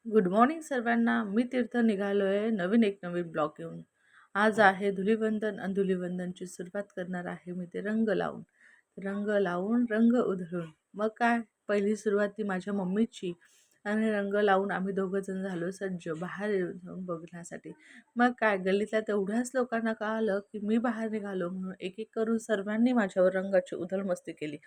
Good morning सर्वांना. मी तीर्थ निघालो आहे एक नवीन ब्लॉग घेऊन. आज आहे धुलिवंदन आणि धुलिवंदनची सुरुवात करणार आहे मी ते रंग लावून रंग उधळून. मग काय, पहिली सुरुवात ती माझ्या मम्मीची. आणि रंग लावून आम्ही दोघं जण झालो सज्ज बाहेर जाऊन बघण्यासाठी. मग काय, गल्लीतल्या तेवढ्याच लोकांना कळालं की मी बाहेर निघालो म्हणून एक एक करून सर्वांनी माझ्यावर रंगाची उधळमस्ती केली.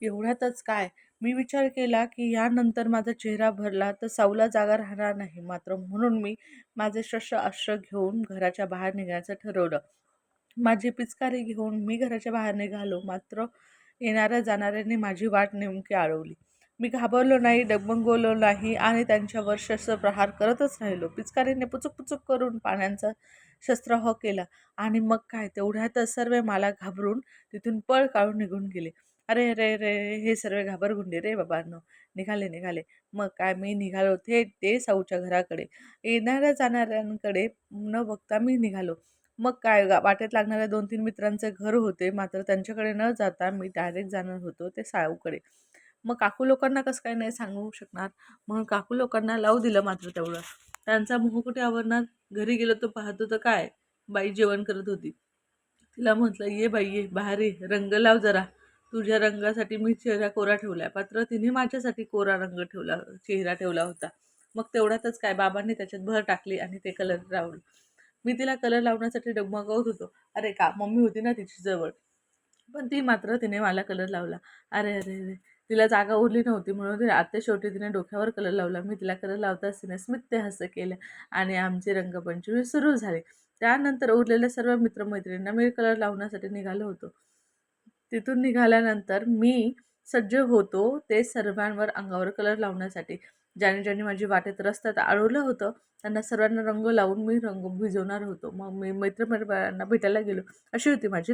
एवढ्यातच काय, मी विचार केला की यानंतर माझा चेहरा भरला तर सावला जागा राहणार नाही. मात्र म्हणून मी माझे अस्त्र घेऊन घराच्या बाहेर निघायचं ठरवलं. माझी पिचकारी घेऊन मी घराच्या बाहेर निघालो. मात्र येणाऱ्या जाणाऱ्यांनी माझी वाट नेमकी अडवली. मी घाबरलो नाही, डगमगलो नाही आणि त्यांच्यावर शस्त्रप्रहार करतच राहिलो. पिचकारीने पुचुक पुचुक करून पाण्याचा शस्त्रह केला. आणि मग काय, तेवढ्यातच सर्व मला घाबरून तिथून पळ काढून निघून गेले. अरे रे रे, हे सर्व घाबरगुंडे रे बाबांनो. निघाले. मग काय, मी निघालो थेट ते साऊच्या घराकडे. येणाऱ्या जाणाऱ्यांकडे न बघता मी निघालो. मग काय, वाटेत लागणाऱ्या 2-3 मित्रांचे घर होते. मात्र त्यांच्याकडे न जाता मी डायरेक्ट जाणार होतो ते साऊकडे. मग काकू लोकांना कसं काय नाही सांगू शकणार, म्हणून काकू लोकांना लावू दिलं. मात्र तेवढं त्यांचा मोह कुठे आवरणार. घरी गेलो तर पाहतो तर काय, बाई जेवण करत होती. तिला म्हटलं, ये बाई ये, बाहेर ये, रंग लाव जरा. तुझ्या रंगासाठी मी चेहरा कोरा ठेवलाय. मात्र तिने माझ्यासाठी कोरा चेहरा ठेवला होता. मग तेवढ्यातच काय, बाबांनी त्याच्यात भर टाकली आणि ते कलर लावलं. मी तिला कलर लावण्यासाठी डगमगवत होतो. अरे का, मम्मी होती ना तिची जवळ, पण तिने मला कलर लावला. अरे, तिला जागा उरली नव्हती म्हणून आत्या शेवटी तिने डोक्यावर कलर लावला. मी तिला कलर लावताच तिने स्मित हस्य केलं आणि आमची रंगपंचमी सुरू झाली. त्यानंतर उरलेल्या सर्व मित्रमैत्रिणींना मी कलर लावण्यासाठी निघालो होतो. तिथून निघाल्यानंतर मी सज्ज होतो ते सर्वांवर अंगावर कलर लावण्यासाठी. ज्याने माझी वाटेत रस्त्यात अडवलं होतं त्यांना सर्वांना रंग लावून मी रंग भिजवणार होतो. मग मी मित्रपरिवारांना भेटायला गेलो. अशी होती माझी